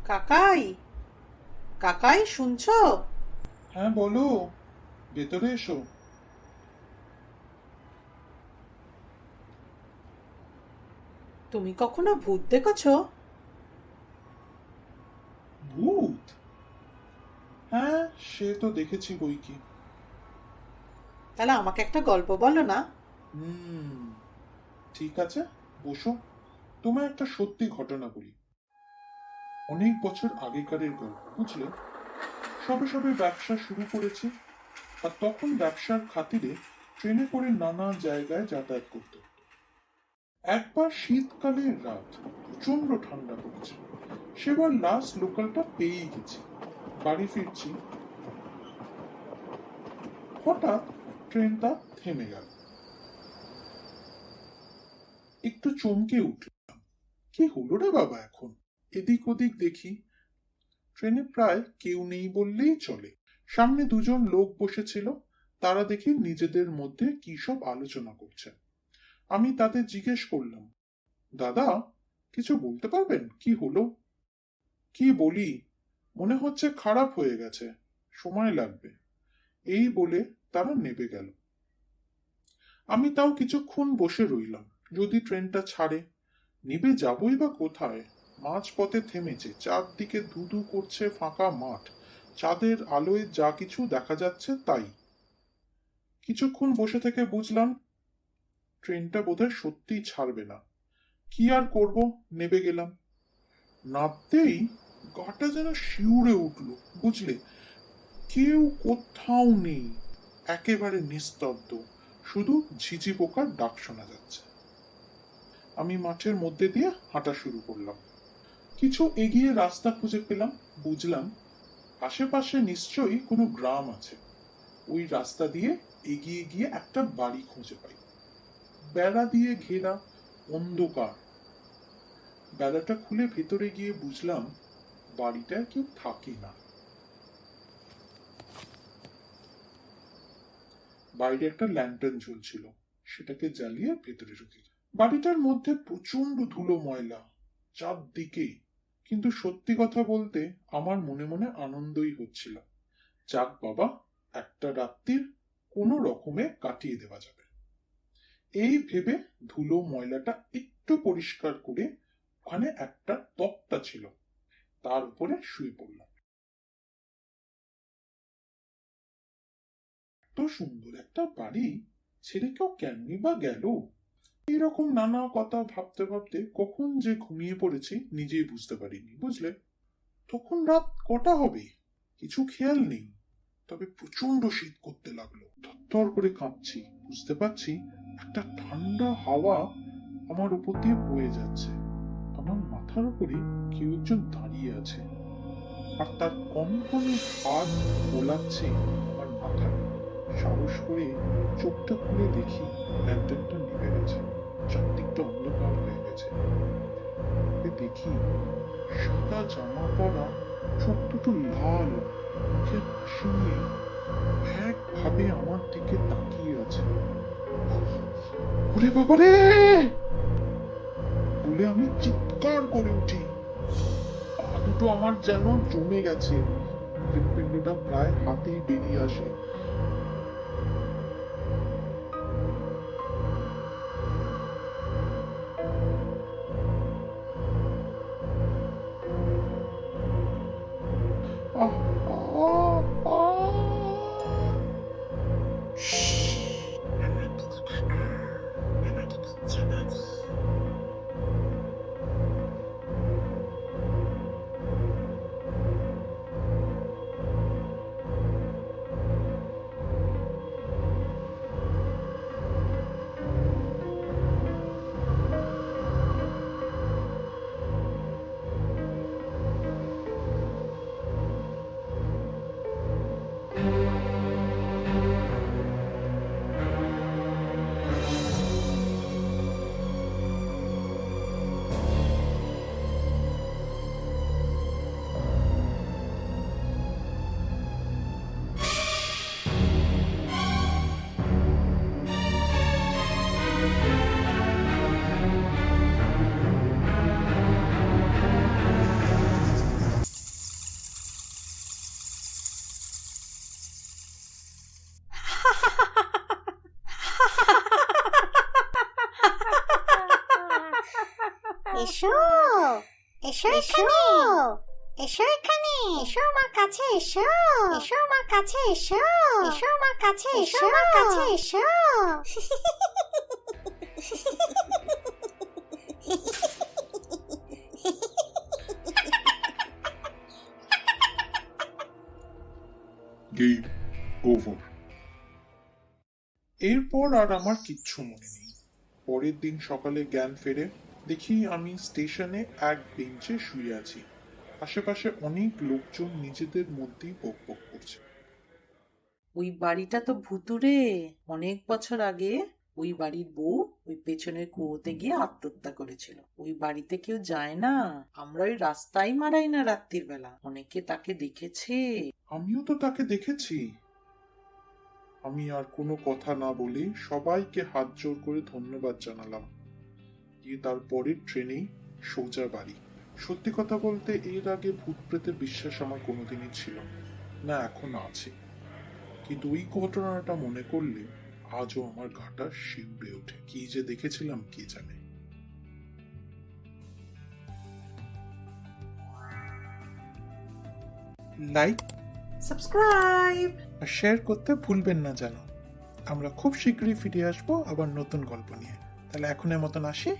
কাকাই, কাকাই শুনছো? হ্যাঁ বলো, ভেতরে এসো। তুমি কখনো ভূত দেখেছো? ভূত? হ্যাঁ, সে তো দেখেছি বই কি। তাহলে আমাকে একটা গল্প বলো না। হুম, ঠিক আছে, বসো। তোমায় একটা সত্যি ঘটনা বলি। অনেক বছর আগেকারের গল্প, বুঝলে। সবে সবে ব্যবসা শুরু করেছি, আর তখন ব্যবসার খাতিরে ট্রেনে করে নানা জায়গায় যাতায়াত করতে হতো। একবার শীতকালের রাত, প্রচন্ড ঠান্ডা পড়েছে। সেবার লাস্ট লোকালটা পেয়েই গেছি। বাড়ি ফিরছি, হঠাৎ ট্রেনটা থেমে গেল। একটু চমকে উঠল। কি হলো রে বাবা এখন? এদিক ওদিক দেখি, ট্রেনে প্রায় কেউ নেই বললেই চলে। সামনে দুজন লোক বসেছিল, তারা দেখি নিজেদের মধ্যে কি সব আলোচনা করছে। আমি তাদের জিজ্ঞেস করলাম, দাদা, কিছু বলতে পারবেন কি হলো? কি বলি, মনে হচ্ছে খারাপ হয়ে গেছে, সময় লাগবে, এই বলে তারা নেবে গেল। আমি তাও কিছুক্ষণ বসে রইলাম, যদি ট্রেনটা ছাড়ে। নিবে যাবই বা কোথায়? মাঝপথে থেমেছে, চারদিকে ধুধু করছে ফাঁকা মাঠ, চাঁদের আলোয় যা কিছু দেখা যাচ্ছে তাই। কিছুক্ষণ বসে থেকে বুঝলাম ট্রেনটা বোধহয় সত্যিই ছাড়বে না। কি আর করব, নেবে গেলাম। নামতেই গাটা যেন শিউরে উঠল, বুঝলে। কেউ কোথাও নেই, একেবারে নিস্তব্ধ, শুধু ঝিঝি পোকার ডাক শোনা যাচ্ছে। আমি মাঠের মধ্যে দিয়ে হাঁটা শুরু করলাম। কিছু এগিয়ে রাস্তা খুঁজে পেলাম, বুঝলাম আশেপাশে নিশ্চয়ই কোনো গ্রাম আছে। ওই রাস্তা দিয়ে এগিয়ে গিয়ে একটা বাড়ি খুঁজে পাই, বেড়া দিয়ে ঘেরা, অন্ধকার। বেড়াটা খুলে ভেতরে গিয়ে বুঝলাম বাড়িটায় কেউ থাকে না। বাইরে একটা ল্যান্টার্ন ঝুলছিল, সেটাকে জ্বালিয়ে ভেতরে ঢুকি। বাড়িটার মধ্যে প্রচন্ড ধুলো ময়লা চারদিকে, কিন্তু সত্যি কথা বলতে আমার মনে মনে আনন্দই হচ্ছিল। যাক বাবা, একটা রাত্রির কোনো রকমে কাটিয়ে দেওয়া যাবে, এই ভেবে ধুলো ময়লাটা একটু পরিষ্কার করে ওখানে একটা তক্তা ছিল, তার উপরে শুয়ে পড়লাম। এত সুন্দর একটা বাড়ি ছেড়ে কেউ কেনই বা গেল? এইরকম নানা কথা ভাবতে ভাবতে কখন যে ঘুমিয়ে পড়েছি নিজেই বুঝতে পারিনি, বুঝলে। তখন রাত কটা হবে কিছু খেয়াল নেই, তবে প্রচন্ড শীত করতে লাগলো। থরথর করে কাঁপছি, বুঝতে পারছি একটা ঠান্ডা হাওয়া আমার উপর দিয়ে বয়ে যাচ্ছে। আমার মাথার উপরে কেউ একজন দাঁড়িয়ে আছে, আর তার কনকনে হাত বোলাচ্ছে আমার মাথায়। সাহস করে চোখটা খুলে দেখি ল্যান্টার্নটা নিভে গেছে, চারদিকটা অন্ধকার হয়ে গেছে। দেখি সাদা জামা পরা, চোখ দুটো লাল, মুখে হাসি নিয়ে একভাবে আমার দিকে তাকিয়ে আছে। ওরে বাবারে বলে আমি চিৎকার করে উঠি। পা দুটো আমার যেন জমে গেছে, হৃৎপিণ্ডটা প্রায় হাতেই বেরিয়ে আসে। আহ আহ আহ এসো এসো এখানে, এসো এখানে, এসো আমার কাছে এসো, এসো আমার কাছে এসো, এসো আমার কাছে এসো, আমার কাছে এসো। Game over. এরপর আর আমার কিচ্ছু মনে নেই। পরের দিন সকালে জ্ঞান ফেরে, দেখি আমি স্টেশনে এক বেঞ্চে শুয়ে আছি। আশেপাশে অনেক লোকজন নিজেদের মধ্যেই বক বক করছে। ওই বাড়িটা তো ভুতুরে। অনেক বছর আগে ওই বাড়ির বউ ওই পেছনের কুয়োতে গিয়ে আত্মহত্যা করেছিল। ওই বাড়িতে কেউ যায় না, আমরা ওই রাস্তায় মারাই না রাত্রির বেলা। অনেকে তাকে দেখেছে। আমিও তো তাকে দেখেছি। আমি আর কোনো কথা না বলে সবাইকে হাত জোর করে ধন্যবাদ জানালাম। গিয়ে তারপরের ট্রেনেই সোজা বাড়ি। সত্যি কথা বলতে এর আগে ভূত প্রেতের বিশ্বাস আমার কোনোদিনই ছিল না, এখন আছে। কিন্তু ওই ঘটনাটা মনে করলে আজও আমার গাটা শিউরে ওঠে। কি যে দেখেছিলাম কে জানে। Like subscribe. আর শেয়ার করতে ভুলবেন না যেন। আমরা খুব শীঘ্রই ফিরে আসবো আবার নতুন গল্প নিয়ে। তাহলে এখনের মতন আসি।